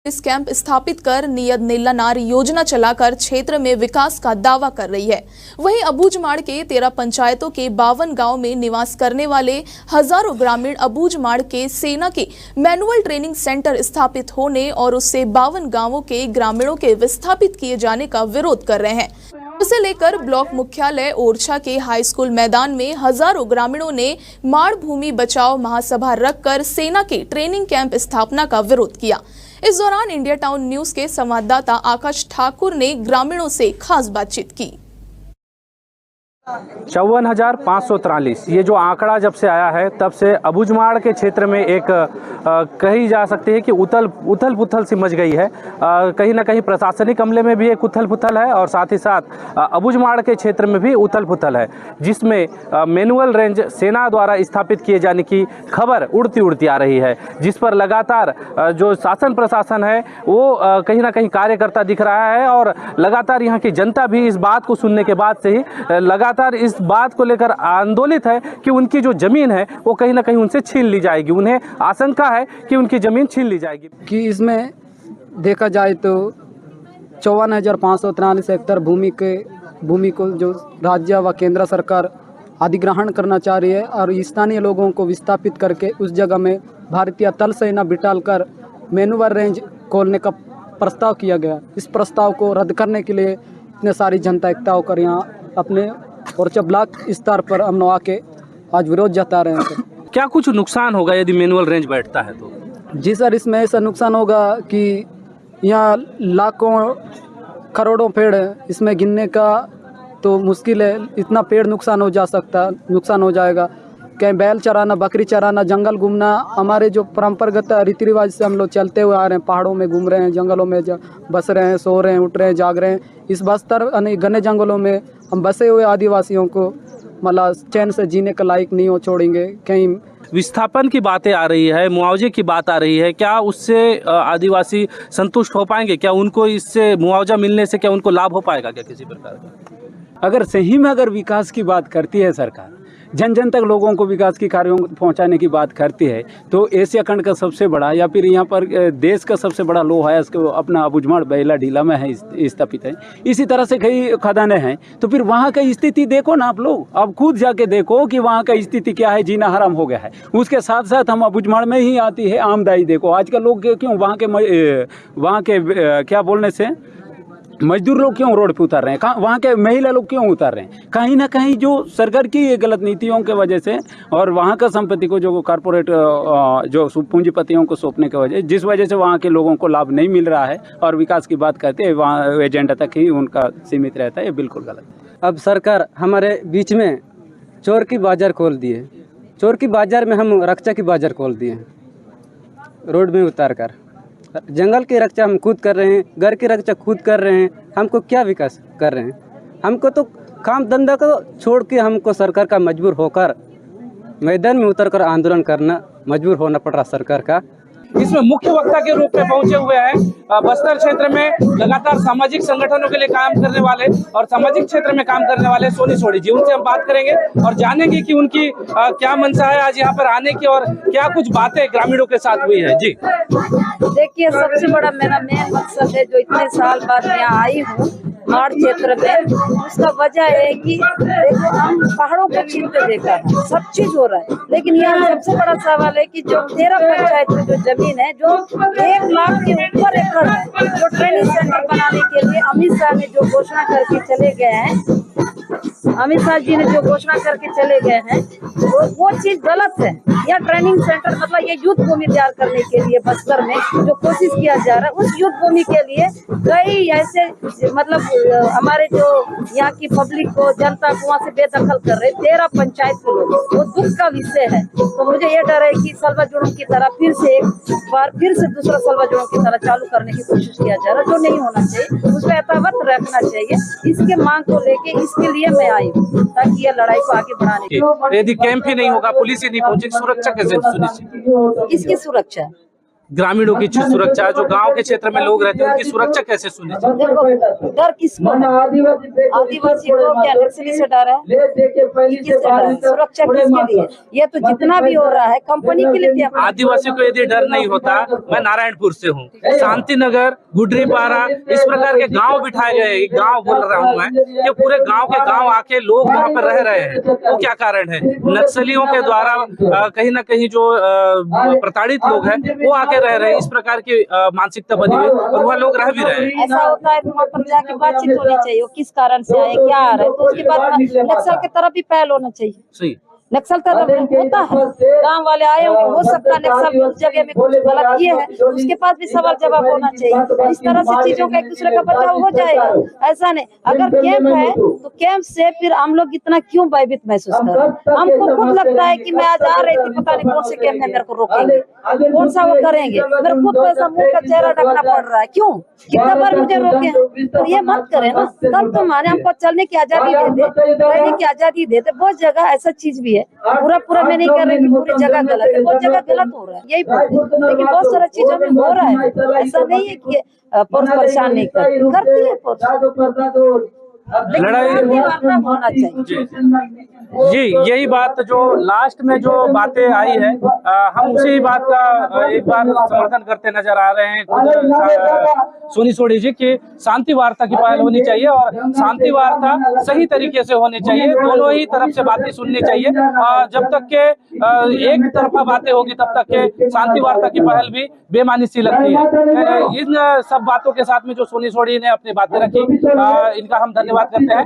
इस कैंप स्थापित कर नियत नीला नार योजना चलाकर क्षेत्र में विकास का दावा कर रही है। वहीं अबूझमाड़ के 13 पंचायतों के 52 गांव में निवास करने वाले हजारों ग्रामीण अबूझमाड़ के सेना के मैनुअल ट्रेनिंग सेंटर स्थापित होने और उससे 52 गांवों के ग्रामीणों के विस्थापित किए जाने का विरोध कर रहे हैं। इसे लेकर ब्लॉक मुख्यालय ओरछा के हाई स्कूल मैदान में हजारों ग्रामीणों ने माड़ भूमि बचाओ महासभा रखकर सेना के ट्रेनिंग कैंप स्थापना का विरोध किया। इस दौरान इंडिया टाउन न्यूज के संवाददाता आकाश ठाकुर ने ग्रामीणों से खास बातचीत की। 54,543 ये जो आंकड़ा जब से आया है तब से अबूझमाड़ के क्षेत्र में एक कही जा सकती है कि उथल पुथल सी मच गई है। कहीं ना कहीं प्रशासनिक अमले में भी एक उथल पुथल है और साथ ही साथ अबूझमाड़ के क्षेत्र में भी उथल पुथल है, जिसमें मैनुअल रेंज सेना द्वारा स्थापित किए जाने की खबर उड़ती आ रही है, जिस पर लगातार जो शासन प्रशासन है वो कहीं ना कहीं कार्यकर्ता दिख रहा है और लगातार यहाँ की जनता भी इस बात को सुनने के बाद से ही लगातार इस बात को लेकर आंदोलित है कि उनकी जो जमीन है वो कहीं ना कहीं उनसे छीन ली जाएगी। उन्हें आशंका है कि उनकी जमीन छीन ली जाएगी। कि इसमें देखा जाए तो 54,543 हेक्टेयर भूमि को जो राज्य व केंद्र सरकार अधिग्रहण करना चाह रही है और स्थानीय लोगों को विस्थापित करके उस जगह में भारतीय थल सेना बिठाकर मैनुअल रेंज खोलने का प्रस्ताव किया गया। इस प्रस्ताव को रद्द करने के लिए इतने सारी जनता एकता होकर यहाँ अपने ओरछा ब्लॉक स्तर पर हम आके आज विरोध जता रहे हैं। क्या कुछ नुकसान होगा यदि मैनुअल रेंज बैठता है तो? जी सर, इसमें ऐसा नुकसान होगा कि यहाँ लाखों करोड़ों पेड़ है, इसमें गिनने का तो मुश्किल है। इतना पेड़ नुकसान हो जाएगा। कहीं बैल चराना, बकरी चराना, जंगल घूमना हमारे जो परंपरागत रीति रिवाज से हम लोग चलते हुए आ रहे हैं। पहाड़ों में घूम रहे हैं, जंगलों में बस रहे हैं, सो रहे हैं, उठ रहे हैं, जाग रहे हैं। इस बस्तर घने जंगलों में हम बसे हुए आदिवासियों को मतलब चैन से जीने का लायक नहीं हो छोड़ेंगे। कहीं विस्थापन की बातें आ रही है, मुआवजे की बात आ रही है, क्या उससे आदिवासी संतुष्ट हो पाएंगे? क्या उनको इससे मुआवजा मिलने से क्या उनको लाभ हो पाएगा क्या किसी प्रकार का? अगर सही में अगर विकास की बात करती है सरकार, जन जन तक लोगों को विकास की कार्यों को पहुंचाने की बात करती है, तो एशिया खंड का सबसे बड़ा या फिर यहाँ पर देश का सबसे बड़ा लोहा है, इसको अपना अबूझमाड़ बैला ढीला में है स्थापित है। इसी तरह से कई खदानें हैं। तो फिर वहाँ का स्थिति देखो ना आप लोग, अब खुद जाके देखो कि वहाँ का स्थिति क्या है। जीना हराम हो गया है। उसके साथ साथ हम अबूझमाड़ में ही आती है आमदाई देखो। आजकल लोग क्यों वहाँ के क्या बोलने से मजदूर लोग क्यों रोड पे उतर रहे हैं? वहाँ के महिला लोग क्यों उतर रहे हैं? कहीं ना कहीं जो सरकार की गलत नीतियों के वजह से और वहाँ का संपत्ति को जो कॉर्पोरेट जो पूंजीपतियों को सौंपने की वजह, जिस वजह से वहाँ के लोगों को लाभ नहीं मिल रहा है और विकास की बात करते हैं वहाँ एजेंडा तक ही उनका सीमित रहता है। ये बिल्कुल गलत है। अब सरकार हमारे बीच में चोर की बाजार खोल दिए। चोर की बाजार में हम रक्षा की बाजार खोल दिए। रोड में उतार कर जंगल की रक्षा हम खुद कर रहे हैं, घर की रक्षा खुद कर रहे हैं। हमको क्या विकास कर रहे हैं? हमको तो काम धंधा को छोड़ के हमको सरकार का मजबूर होकर मैदान में उतरकर आंदोलन करना मजबूर होना पड़ रहा सरकार का। इसमें मुख्य वक्ता के रूप में पहुंचे हुए हैं बस्तर क्षेत्र में लगातार सामाजिक संगठनों के लिए काम करने वाले और सामाजिक क्षेत्र में काम करने वाले सोनी सोढ़ी जी। उनसे हम बात करेंगे और जानेंगे कि उनकी क्या मंशा है आज यहाँ पर आने की और क्या कुछ बातें ग्रामीणों के साथ हुई है। जी देखिए, सबसे बड़ा मेरा मेन मकसद है जो इतने साल बाद यहाँ आई हूँ माड़ क्षेत्र में, उसका वजह है कि देखो हम पहाड़ों को छीनते देखा है, सब चीज हो रहा है, लेकिन यहाँ सबसे बड़ा सवाल है कि जो 13 पंचायत में जो जमीन है जो 1 लाख के ऊपर एकड़ है, जो ट्रेनिंग सेंटर बनाने के लिए अमित शाह ने जो घोषणा करके चले गए हैं, अमित शाह जी ने जो घोषणा करके चले गए हैं वो चीज गलत है। यह ट्रेनिंग सेंटर मतलब ये युद्ध भूमि तैयार करने के लिए बस्तर में जो कोशिश किया जा रहा है, उस युद्ध भूमि के लिए कई ऐसे मतलब हमारे जो यहाँ की पब्लिक को, जनता को वहाँ से बेदखल कर रहे 13 पंचायत के लोग, वो दुख का विषय है। तो मुझे ये डर है कि सलवा जुड़ों की तरह फिर से एक बार दूसरा सलवा जुड़ों की तरह चालू करने की कोशिश किया जा रहा है, जो नहीं होना चाहिए। उसमें यथावत रखना चाहिए। इसके मांग को लेके इसके लिए मैं आई हूँ ताकि ये लड़ाई को आगे बढ़ाने की। यदि कैंप ही नहीं होगा, पुलिस ही नहीं पहुंचेगी, सुरक्षा कैसे सुनिश्चित? इसकी सुरक्षा ग्रामीणों की सुरक्षा, जो गांव के क्षेत्र में लोग रहते हैं उनकी सुरक्षा कैसे सुनिश्चित? देखो डर किसको है? आदिवासी को क्या नक्सली से डर है? किससे डर है? सुरक्षा किसके लिए? ये तो जितना भी हो रहा है कंपनी के लिए क्या? आदिवासी को यदि डर नहीं होता, मैं नारायणपुर से हूँ, शांति नगर, गुडरीपारा, इस प्रकार के गांव बिठाए गए, गांव बोल रहा हूँ मैं, ये पूरे गांव के गांव आके लोग वहाँ पर रह रहे हैं, वो क्या कारण है? नक्सलियों के द्वारा कहीं ना कहीं जो प्रताड़ित लोग हैं वो आके रह रहे हैं, इस प्रकार की मानसिकता बनी हुई और वह लोग रह भी रहे हैं। ऐसा होता है तो वहाँ पर जाके बातचीत होनी चाहिए, वो किस कारण से आए, क्या आ रहे हैं, तो उसके बाद नक्सल की तरफ भी पहल होना चाहिए। सही। नक्सल तरफ होता है, गांव वाले आए होंगे, हो सकता है नक्सल उस जगह में कुछ गलत किए हैं, उसके पास भी सवाल जवाब होना चाहिए। इस तरह से चीजों का एक दूसरे का बचाव हो जाएगा। ऐसा नहीं, अगर कैंप है तो कैंप से फिर हम लोग इतना क्यों भयभीत महसूस कर रहे हैं? हमको खुद लगता है कि मैं आज आ रही थी, पता नहीं कौन से कैंप में मेरे को रोकेंगे, कौन सा वो करेंगे, मेरे खुद को ऐसा मुंह का चेहरा ढकना पड़ रहा है। क्यों? कितना बार मुझे रोके? तो ये मत करे ना, तब तो माने हमको चलने की आजादी देते, रहने की आजादी देते। बहुत जगह ऐसा चीज भी है, पूरा मैं नहीं कर रही कि पूरी जगह गलत है, बहुत जगह गलत हो रहा है, यही बात है। लेकिन बहुत सारा चीजों में हो रहा है, ऐसा नहीं है कि पुरुष परेशान नहीं करती है पुरुष, लड़ाई होना चाहिए। जी, यही बात जो लास्ट में जो बातें आई है, हम उसी बात का एक बार समर्थन करते नजर आ रहे हैं खुद सोनी सोढ़ी जी की। शांति वार्ता की पहल होनी चाहिए और शांति वार्ता सही तरीके से होनी चाहिए, दोनों ही तरफ से बातें सुननी चाहिए। जब तक के एक तरफा बातें होगी तब तक के शांति वार्ता की पहल भी बेमानी सी लगती है। इन सब बातों के साथ में जो सोनी सोढ़ी ने अपनी बातें रखी, इनका हम धन्यवाद करते हैं।